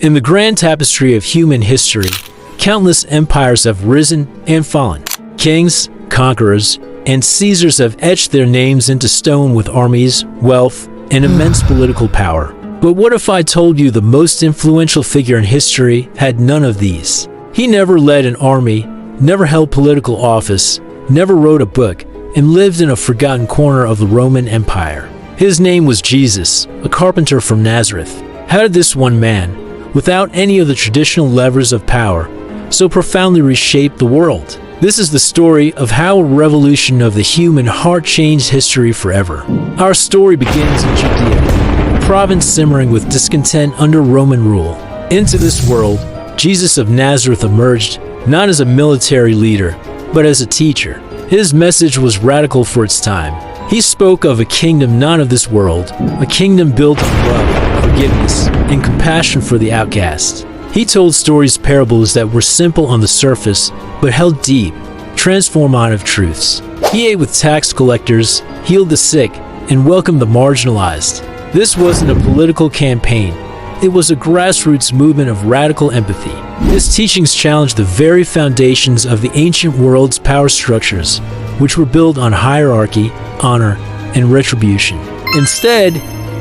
In the grand tapestry of human history, countless empires have risen and fallen. Kings, conquerors, and Caesars have etched their names into stone with armies, wealth, and immense political power. But what if I told you the most influential figure in history had none of these? He never led an army, never held political office, never wrote a book, and lived in a forgotten corner of the Roman Empire. His name was Jesus, a carpenter from Nazareth. How did this one man, without any of the traditional levers of power, so profoundly reshape the world? This is the story of how a revolution of the human heart changed history forever. Our story begins in Judea, a province simmering with discontent under Roman rule. Into this world, Jesus of Nazareth emerged, not as a military leader, but as a teacher. His message was radical for its time. He spoke of a kingdom not of this world, a kingdom built on love, forgiveness, and compassion for the outcast. He told stories, parables that were simple on the surface, but held deep, transformative truths. He ate with tax collectors, healed the sick, and welcomed the marginalized. This wasn't a political campaign. It was a grassroots movement of radical empathy. His teachings challenged the very foundations of the ancient world's power structures, which were built on hierarchy, honor, and retribution. Instead,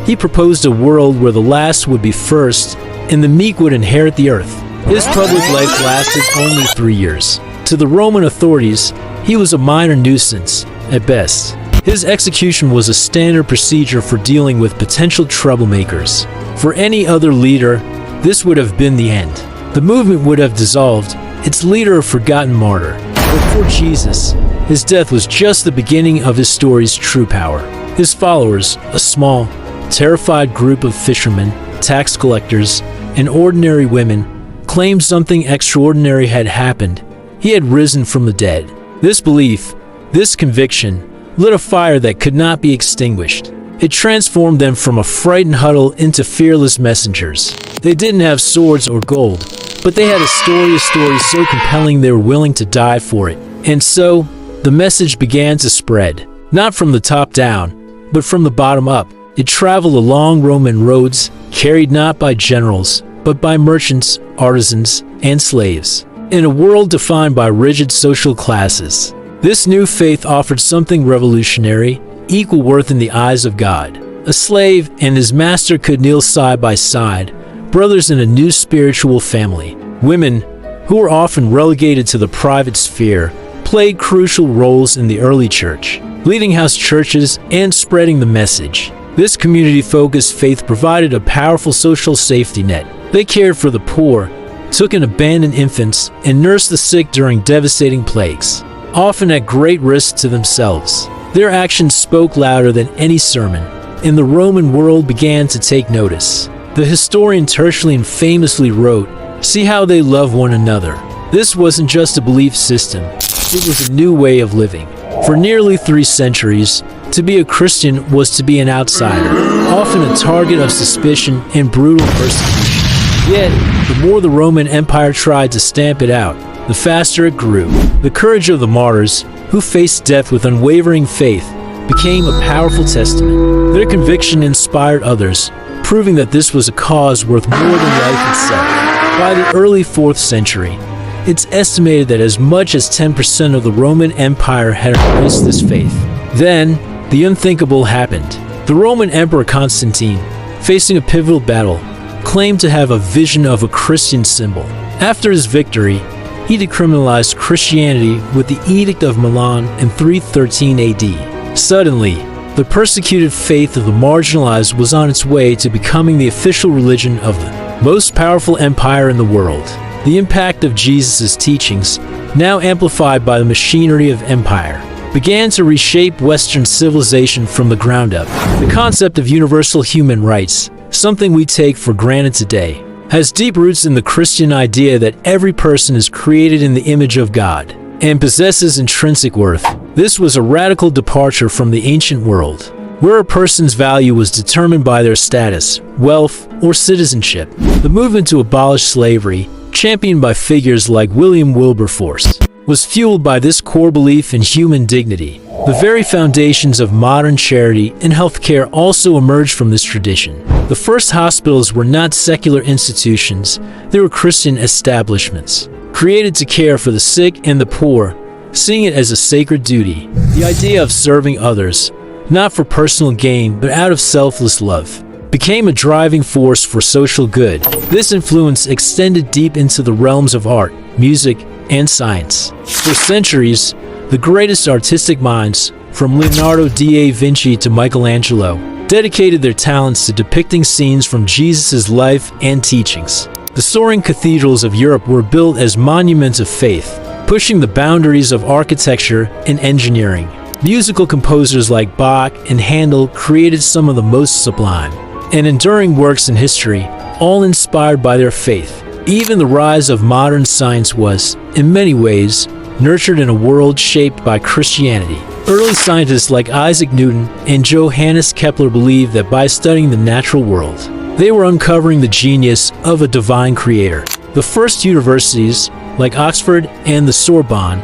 he proposed a world where the last would be first, and the meek would inherit the earth. His public life lasted only 3 years. To the Roman authorities, he was a minor nuisance, at best. His execution was a standard procedure for dealing with potential troublemakers. For any other leader, this would have been the end. The movement would have dissolved, its leader a forgotten martyr. But for Jesus, his death was just the beginning of his story's true power. His followers, a small, terrified group of fishermen, tax collectors, and ordinary women, claimed something extraordinary had happened. He had risen from the dead. This belief, this conviction, lit a fire that could not be extinguished. It transformed them from a frightened huddle into fearless messengers. They didn't have swords or gold, but they had a story so compelling they were willing to die for it. And so, the message began to spread, not from the top down, but from the bottom up. It traveled along Roman roads, carried not by generals, but by merchants, artisans, and slaves. In a world defined by rigid social classes, this new faith offered something revolutionary, equal worth in the eyes of God. A slave and his master could kneel side by side, brothers in a new spiritual family. Women, who were often relegated to the private sphere, played crucial roles in the early church, leading house churches and spreading the message. This community-focused faith provided a powerful social safety net. They cared for the poor, took in abandoned infants, and nursed the sick during devastating plagues, often at great risk to themselves. Their actions spoke louder than any sermon, and the Roman world began to take notice. The historian Tertullian famously wrote, "See how they love one another." This wasn't just a belief system, it was a new way of living. For nearly 3 centuries, to be a Christian was to be an outsider, often a target of suspicion and brutal persecution. Yet, the more the Roman Empire tried to stamp it out, the faster it grew. The courage of the martyrs, who faced death with unwavering faith, became a powerful testament. Their conviction inspired others, proving that this was a cause worth more than life itself. By the early 4th century, it's estimated that as much as 10% of the Roman Empire had embraced this faith. Then, the unthinkable happened. The Roman Emperor Constantine, facing a pivotal battle, claimed to have a vision of a Christian symbol. After his victory, he decriminalized Christianity with the Edict of Milan in 313 AD. Suddenly, the persecuted faith of the marginalized was on its way to becoming the official religion of the most powerful empire in the world. The impact of Jesus' teachings, now amplified by the machinery of empire, began to reshape Western civilization from the ground up. The concept of universal human rights, something we take for granted today, has deep roots in the Christian idea that every person is created in the image of God and possesses intrinsic worth. This was a radical departure from the ancient world, where a person's value was determined by their status, wealth, or citizenship. The movement to abolish slavery, championed by figures like William Wilberforce, was fueled by this core belief in human dignity. The very foundations of modern charity and healthcare also emerged from this tradition. The first hospitals were not secular institutions, they were Christian establishments, created to care for the sick and the poor, seeing it as a sacred duty. The idea of serving others, not for personal gain but out of selfless love, became a driving force for social good. This influence extended deep into the realms of art, music, and science. For centuries, the greatest artistic minds, from Leonardo da Vinci to Michelangelo, dedicated their talents to depicting scenes from Jesus' life and teachings. The soaring cathedrals of Europe were built as monuments of faith, pushing the boundaries of architecture and engineering. Musical composers like Bach and Handel created some of the most sublime and enduring works in history, all inspired by their faith. Even the rise of modern science was, in many ways, nurtured in a world shaped by Christianity. Early scientists like Isaac Newton and Johannes Kepler believed that by studying the natural world, they were uncovering the genius of a divine creator. The first universities, like Oxford and the Sorbonne,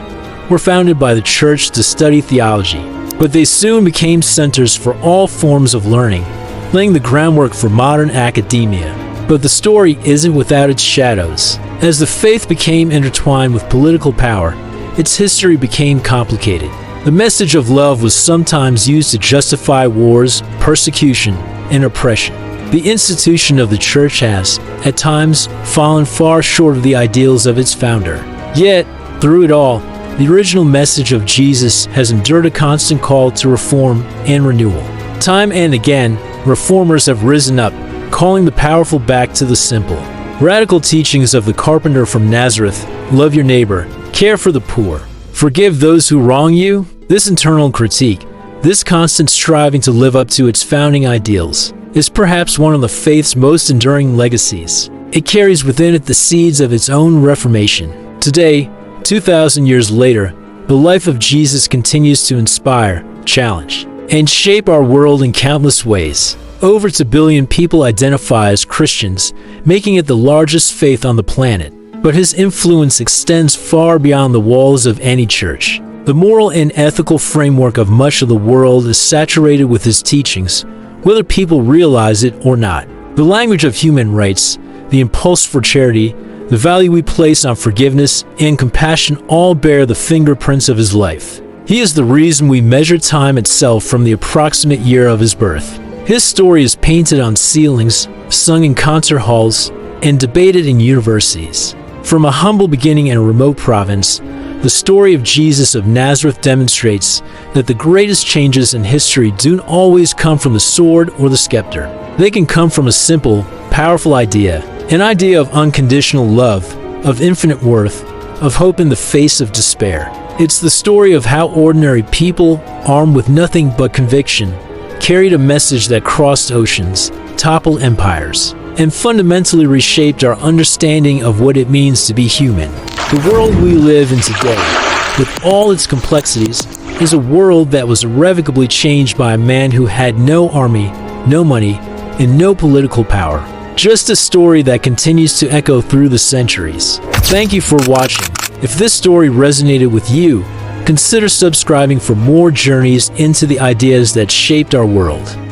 were founded by the church to study theology, but they soon became centers for all forms of learning, laying the groundwork for modern academia. But the story isn't without its shadows. As the faith became intertwined with political power, its history became complicated. The message of love was sometimes used to justify wars, persecution, and oppression. The institution of the church has, at times, fallen far short of the ideals of its founder. Yet, through it all, the original message of Jesus has endured a constant call to reform and renewal. Time and again, reformers have risen up, calling the powerful back to the simple. Radical teachings of the carpenter from Nazareth, love your neighbor, care for the poor, forgive those who wrong you. This internal critique, this constant striving to live up to its founding ideals, is perhaps one of the faith's most enduring legacies. It carries within it the seeds of its own reformation. Today, 2,000 years later, the life of Jesus continues to inspire, challenge, and shape our world in countless ways. Over 2 billion people identify as Christians, making it the largest faith on the planet. But his influence extends far beyond the walls of any church. The moral and ethical framework of much of the world is saturated with his teachings, whether people realize it or not. The language of human rights, the impulse for charity, the value we place on forgiveness and compassion all bear the fingerprints of his life. He is the reason we measure time itself from the approximate year of his birth. His story is painted on ceilings, sung in concert halls, and debated in universities. From a humble beginning in a remote province, the story of Jesus of Nazareth demonstrates that the greatest changes in history don't always come from the sword or the scepter. They can come from a simple, powerful idea, an idea of unconditional love, of infinite worth, of hope in the face of despair. It's the story of how ordinary people, armed with nothing but conviction, carried a message that crossed oceans, toppled empires, and fundamentally reshaped our understanding of what it means to be human. The world we live in today, with all its complexities, is a world that was irrevocably changed by a man who had no army, no money, and no political power. Just a story that continues to echo through the centuries. Thank you for watching. If this story resonated with you, consider subscribing for more journeys into the ideas that shaped our world.